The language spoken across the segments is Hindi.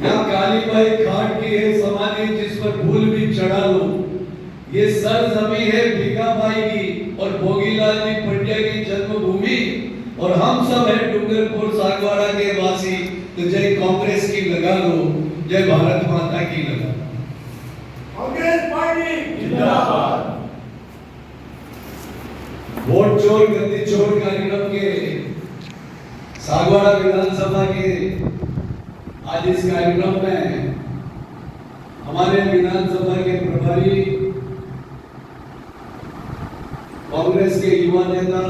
या काली बाई खाट की है समाधि जिस पर फूल भी चढ़ा लो। ये सरजमी है भीखाबाई की और भोगीलाल जी पंड्या की जन्मभूमि और हम सब है डूंगरपुर सागवाड़ा के वासी। तो जय कांग्रेस की लगा लो, जय भारत माता की लगा। कांग्रेस पार्टी जिंदाबाद। वोट चोर गद्दी चोर कार्यक्रम के सागवाड़ा विधानसभा के आज इस कार्यक्रम में हमारे विधानसभा के प्रभारी कांग्रेस के युवा नेता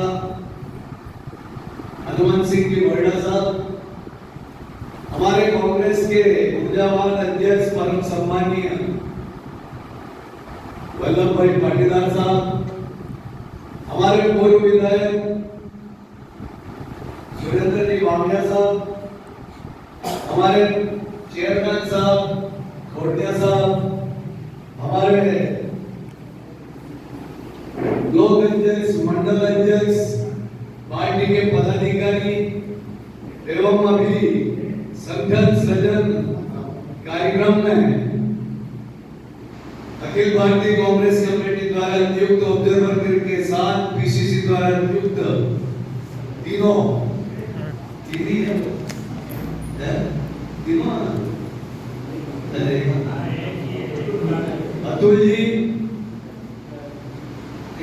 हनुमान सिंह जी वर्डा साहब, हमारे कांग्रेस के ऊर्जावान अध्यक्ष परम सम्मानीय वल्लभ भाई पाटीदार साहब, हमारे पूर्व विधायक सुरेंद्र जी वांगड़ा साहब, हमारे चेयरमैन साहब खोटिया साहब, हमारे ब्लॉक अध्यक्ष मंडल अध्यक्ष पार्टी के पदाधिकारी एवं अभी संगठन सृजन कार्यक्रम में अखिल भारतीय कांग्रेस कमेटी द्वारा नियुक्त ऑब्जर्वर के साथ पीसीसी द्वारा नियुक्त तीनों अतुल जी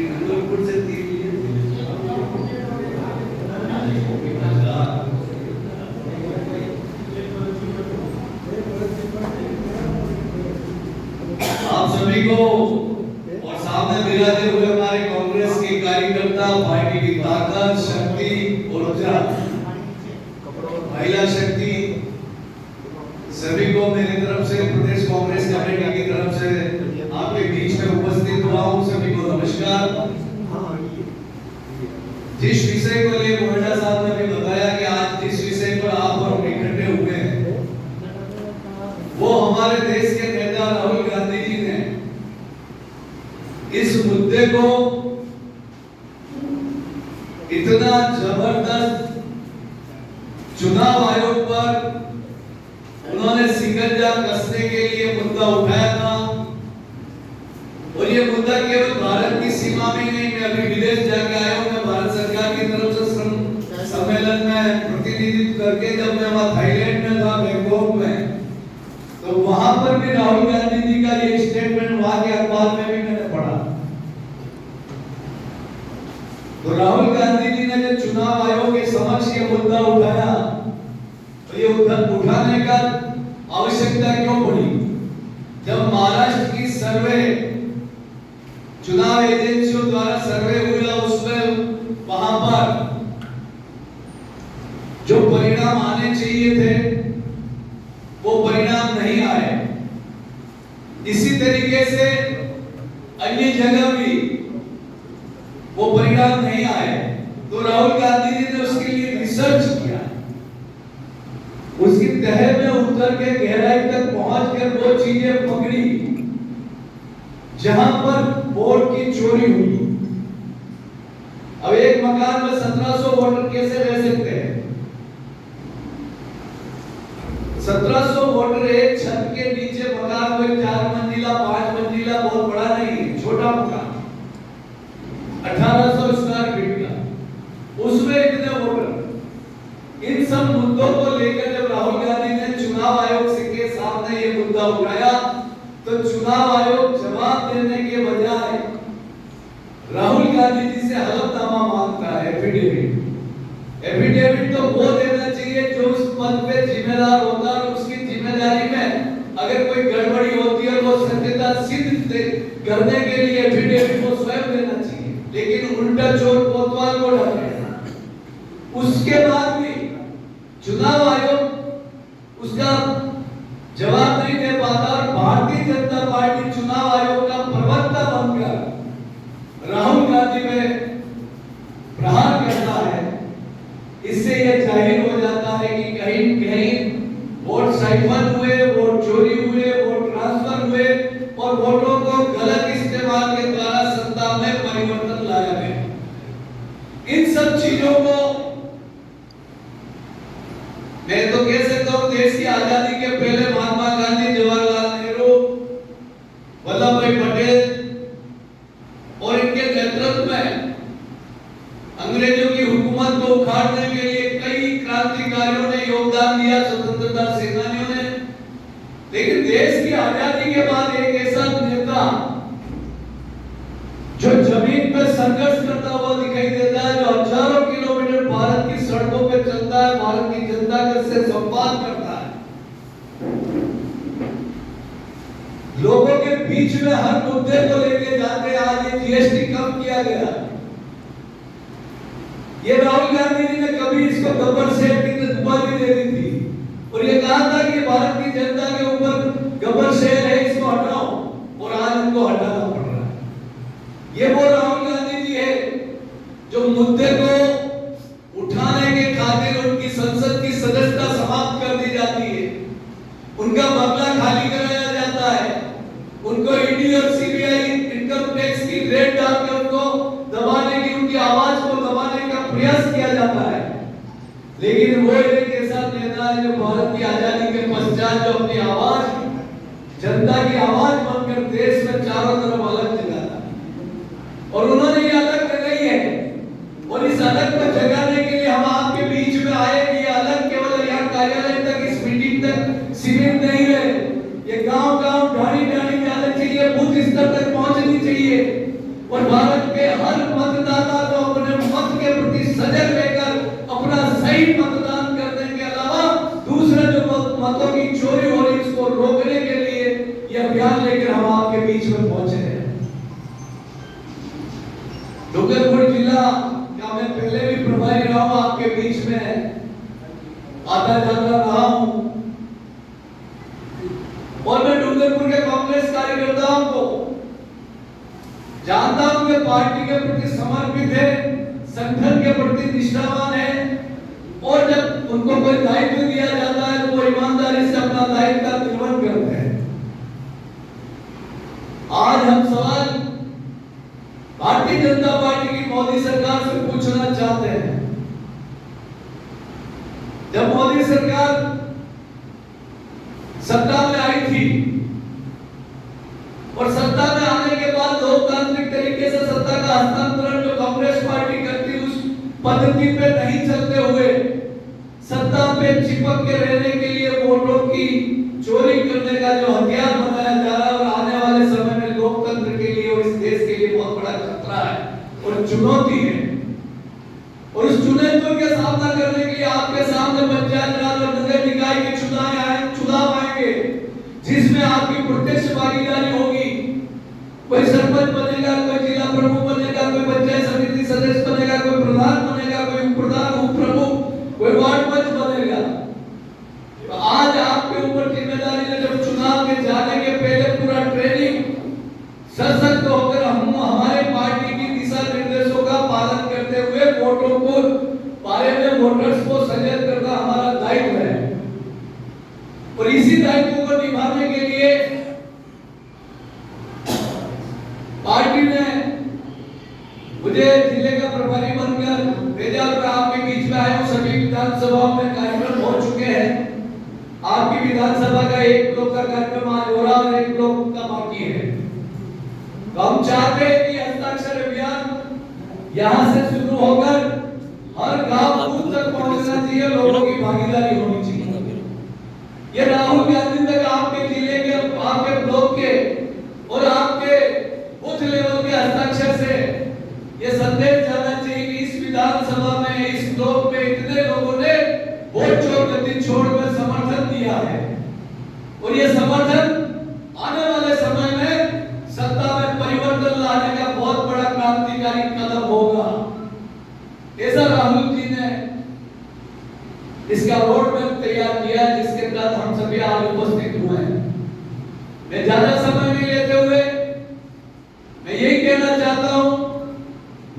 से आप सभी को और सामने बिराजे हुए हमारे कांग्रेस के कार्यकर्ता, पार्टी की ताकत, शक्ति, ऊर्जा, महिला शक्ति, सभी को मेरी तरफ से प्रदेश कांग्रेस कमेटी की तरफ से आपके बीच में उपस्थित हुआ हूं, सभी को नमस्कार। जिस विषय को लिए मोहल्ला साहब ने भी बताया कि आज जिस विषय पर आप और इकट्ठे हुए हैं वो हमारे देश के नेता राहुल गांधी जी ने इस मुद्दे को इतना जबरदस्त चुनाव आयोग पर उन्होंने शिकंजा कसने के लिए मुद्दा उठाया था। और ये मुद्दा केवल भारत की सीमा में नहीं, मैं अभी विदेश जाके आया हूं, मैं भारत सरकार की तरफ से सम्मेलन में प्रतिनिधित्व करके जब मैं वहां थाईलैंड में था, बैंकॉक में, तो वहां पर भी राहुल गांधी जी का ये स्टेटमेंट वहां के अखबार में भी मैंने पढ़ा। तो राहुल गांधी जी ने जब चुनाव आयोग के समक्ष ये मुद्दा उठाया तो ये उठाने का आवश्यकता क्यों पड़ी? जब महाराष्ट्र की सर्वे चुनाव एजेंसियों द्वारा सर्वे हुआ उसमें वहां पर जो परिणाम आने चाहिए थे वो परिणाम नहीं आए। इसी तरीके से अन्य जगह भी वो परिणाम नहीं आए। तो राहुल गांधी जी ने उसके लिए रिसर्च किया, उसकी तह में उतर के गहराई तक पहुंचकर वो चीजें पकड़ी जहां पर वोट की चोरी हुई। अब एक मकान में 1700 वोटर कैसे रह सकते हैं? 1700 वोटर एक छत के नीचे मकान में 4 मंजिला 5 मंजिला, बहुत बड़ा नहीं है, छोटा मकान 1800 स्क्वायर फीट का, उसमें इतने वोटर। इन सब मुद्दों को लेकर जब राहुल गांधी ने चुनाव आयोग के सामने ये मुद्दा उठाया तो चुनाव आयोग जवाब देने के बजाय राहुल गांधी जी से हलफनामा मांगता है, एफिडेविट। एफिडेविट तो वो देना चाहिए जो उस पद पे जिम्मेदार होता है, उसकी जिम्मेदारी में अगर कोई गड़बड़ी होती है वो सत्यता सिद्ध करने के लिए एफिडेविट को स्वयं देना चाहिए, लेकिन उल्टा चोर कोतवाल को डाल देना। उसके बाद भी चुनाव आयोग उसका जवाब नहीं दे पाता और भारतीय जनता पार्टी चुनाव आयोग का प्रवक्ता बनकर राहुल गांधी में प्रहार करता है। इससे यह जाहिर हो जाता है कि कहीं कहीं वोट साइफर हुए, वोट चोरी हुए, वोट ट्रांसफर हुए और वोटों को गलत इस्तेमाल के द्वारा सत्ता में परिवर्तन लाया गया। इन सब चीजों को मैं तो कह सकता हूं देश की आजादी के पहले लेकिन देश की आजादी के बाद एक ऐसा नेता जो जमीन पर संघर्ष करता हुआ दिखाई देता है, जो हजारों किलोमीटर भारत की सड़कों पे चलता है, भारत की जनता से संवाद करता है, लोगों के बीच में हर मुद्दे को लेके जाते हैं। आज ये जीएसटी कम किया गया, ये राहुल गांधी जी ने कभी इसको गब्बर शेर की उपाधि दे दी थी और ये कहा था कि भारत की जनता के ऊपर गब्बर शेर है, इसको हटाओ, और आज उनको हटाना पड़ रहा है। ये वो राहुल गांधी जी है जो मुद्दे को उठाने के खातिर उनकी संसद की सदस्यता समाप्त कर दी जाती है, उनका बंगला खाली कराया जाता है, उनको ईडी और सीबीआई इनकम टैक्स की रेड डालकर उनको दबाने की, उनकी आवाज को दबाने का प्रयास किया जाता है। लेकिन वो एक ऐसा नेता है जो भारत की आजादी के पश्चात जो अपनी आवाज, जनता की आवाज बनकर देश में चारों तरफ अलग जगाता है, और उन्होंने ये अलग जगाई है। और इस अलग को जगाने के लिए हम आपके बीच में आए। ये अलग केवल यहाँ कार्यालय तक, इस मीटिंग तक सीमित नहीं है, ये गांव-गांव, ढाणी-ढाणी जाना चाहिए, बूथ स्तर तक पहुंचनी चाहिए, और भारत के हर मतदाता को अपने मत के प्रति सजग रहकर अपना सही मतदान करने के अलावा दूसरे जो मतों की चोरी हो रही है उसको रोकने के लिए यह अभियान लेकर हम आपके बीच में पहुंचे हैं। डूंगरपुर जिला का मैं पहले भी प्रभारी रहा हूं, आपके बीच में आता जाता रहा हूं, और मैं डूंगरपुर के कांग्रेस कार्यकर्ताओं को जानता हूं कि पार्टी के प्रति समर्पित है, संगठन के प्रति निष्ठावान है, और जब उनको कोई दायित्व दिया जाता है तो वो ईमानदारी से अपना दायित्व का निर्वहन करते हैं। आज हम सवाल भारतीय जनता पार्टी की मोदी सरकार से पूछना चाहते हैं। जब मोदी सरकार सत्ता में आई थी और सत्ता में आने के बाद लोकतांत्रिक तरीके से सत्ता का हस्तांतरण जो कांग्रेस पार्टी करती उस पद्धति पे नहीं चलते हुए सत्ता पे चिपक के रहने के लिए वोटों की चोरी करने का जो हथियार बनाया जा रहा है, और आने वाले समय में लोकतंत्र के लिए और इस देश के लिए बहुत बड़ा खतरा है और चुनौती है। और उस चुनौतियों के सामना करने के लिए आपके सामने पंचायत राज और नगर निकाय के चुनाव आएंगे, जिसमें आपकी प्रत्यक्ष भागीदारी होगी। कोई सरपंच बनेगा, कोई जिला प्रमुख बनेगा, कोई पंचायत समिति सदस्य बनेगा, कोई प्रधान बनेगा, कोई उपप्रधान, उप प्रमुख, कोई वार्ड पंच बनेगा। तो आज आपके ऊपर जिम्मेदारी है, जब चुनाव में जाने के पहले पूरा ट्रेनिंग सशक्त होकर हम हमारे पार्टी की दिशा निर्देशों का पालन करते हुए वोटों को बारे में वोटर्स को सजग करना हमारा दायित्व है। और इसी दायित्व को निभाने के लिए पार्टी ने मुझे जिले का प्रभारी बनकर भेजा और आपके बीच में आया हूं। सभी विधानसभाओं में कार्यक्रम हो चुके हैं। आपकी विधानसभा का एक ब्लॉक का कार्यक्रम आज हो रहा और एक ब्लॉक का बाकी है। तो हम चाहते हैं कि हस्ताक्षर अभियान यहां से शुरू होकर हर गांव बूथ तक पहुंचना चाहिए, लोगों की भागीदारी होनी चाहिए। ये राहुल गांधी तक आपके जिले के, आपके ब्लॉक के और आपके बूथ लेवल के हस्ताक्षर से ये संदेश जाना चाहिए कि इस विधानसभा में, इस ब्लॉक में इतने लोगों ने वोट गति छोड़कर समर्थन दिया है, और ये समर्थन आने वाले समय में सत्ता में परिवर्तन लाने का बहुत बड़ा क्रांतिकारी कदम होगा। ऐसा राहुल जी ने इसका रोड मैप तैयार किया, जिसके तहत हम सभी आज उपस्थित हुए हैं। मैं ज्यादा समय नहीं लेते हुए मैं यही कहना चाहता हूं,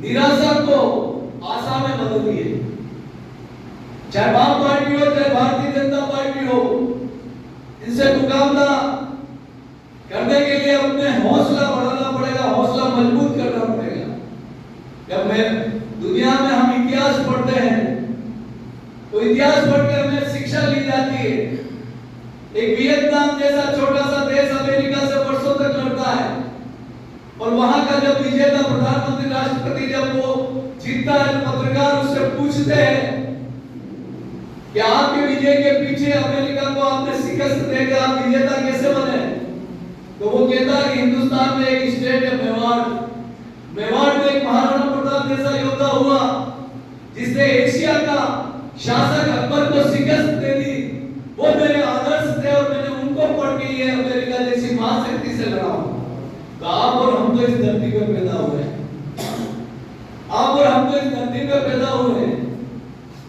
निराशा को आशा में बदलिए। चाहे वाम पार्टी हो, चाहे भारतीय जनता पार्टी हो, इनसे मुकाबला करने के लिए अपने हौसला बढ़ाना पड़ेगा, हौसला मजबूत करना पड़ेगा। जब मैं दुनिया में हम इतिहास पढ़ते हैं तो इतिहास पढ़कर हमें शिक्षा ली जाती है। एक वियतनाम जैसा छोटा सा देश अमेरिका से वर्षों तक लड़ता है, और वहां का जब विजेता प्रधानमंत्री, राष्ट्रपति जब वो जीतता है, पत्रकार उससे पूछते हैं कि आपके विजय के पीछे अमेरिका को आपने शिकस्त देकर आप विजेता कैसे बने? तो वो कहता है कि हिंदुस्तान में एक स्टेट है मेवाड़, मेवाड़ में एक महाराणा प्रताप जैसा योद्धा हुआ जिसने एशिया का शासक अकबर को शिकस्त दे दी। वो मेरे आदर्श थे और मैंने उनको पढ़ के ये अमेरिका जैसी महाशक्ति से लड़ा हूं। तो आप और हम तो इस धरती पर पैदा हुए हैं, आप और हम तो इस धरती पर पैदा हुए हैं।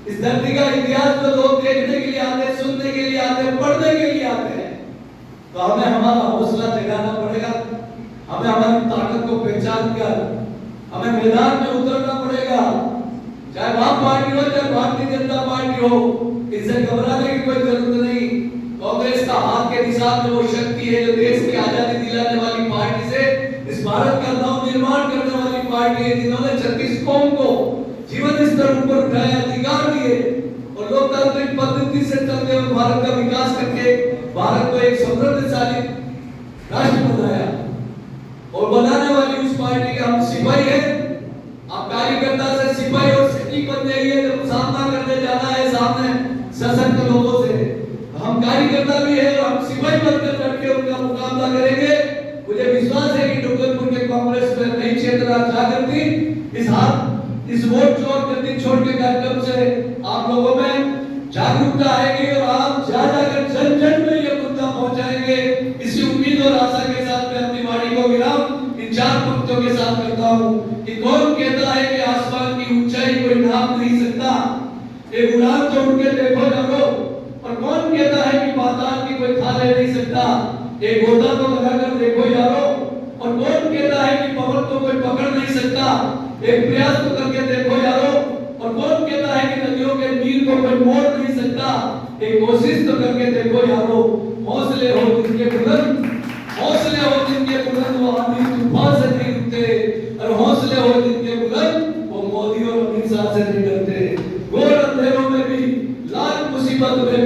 इस धरती का इतिहास तो लोग देखने के लिए आते हैं, सुनने के लिए आते हैं, पढ़ने के लिए आते हैं। तो हमें हमारा हौसला जगाना पड़ेगा, हमें हमारी ताकत को पहचान कर हमें मैदान में उतरना पड़ेगा। चाहे वाम पार्टी हो चाहे भारतीय जनता पार्टी हो, इससे घबराने की कोई जरूरत नहीं। कांग्रेस का हाथ के निशान में वो शक्ति है जो देश की आजादी दिलाने वाली पार्टी से इस भारत का नव निर्माण करने वाली पार्टी है, जिन्होंने 36 कौम को जीवन स्तर ऊपर उठाया, अधिकार दिए और लोकतांत्रिक पद्धति से चलते हुए भारत का विकास करके भारत को एक समृद्धशाली राष्ट्र बनाया। और बनाने वाली उस पार्टी के हम सिपाही हैं। आप कार्यकर्ता से सिपाही और सैनिक बन जाइए जब सामना करने जाना है सामने सशक्त लोगों से। हम कार्यकर्ता भी है और हम सिपाही बनकर लड़ के उनका मुकाबला करेंगे। मुझे विश्वास है कि डूंगरपुर के कांग्रेस में नई चेतना जागृति इस वोट चोर गद्दी छोड़ के कार्यक्रम से आप लोगों में जागरूकता आएगी और आप ज्यादा जन जन में ये मुद्दा पहुंचाएंगे। इसी उम्मीद और आशा के साथ मैं अपनी वाणी को विराम इन 4 पंक्तियों के साथ करता हूं कि कौन कहता है कि आसमान की ऊंचाई कोई नाप नहीं सकता, एक उड़ान तो उड़ के देखो जानो। और कौन कहता है कि पाताल की कोई खा ले नहीं सकता, एक गोता तो लगाकर देखो यारो। और कौन कहता है कि पवन तो कोई पकड़ नहीं सकता, एक प्रयास तो करके देखो यारो। और कौन कहता है कि नदियों के नीर को कोई मोड़ नहीं सकता, एक कोशिश तो करके देखो यारो। हौसले हो जिनके बुलंद, हौसले हो जिनके बुलंद वो आंधी तूफान से नहीं रुकते, और हौसले हो जिनके बुलंद वो मोदी और अमित शाह से नहीं डरते। घोर अंधेरों में भी लाख मुसीबत में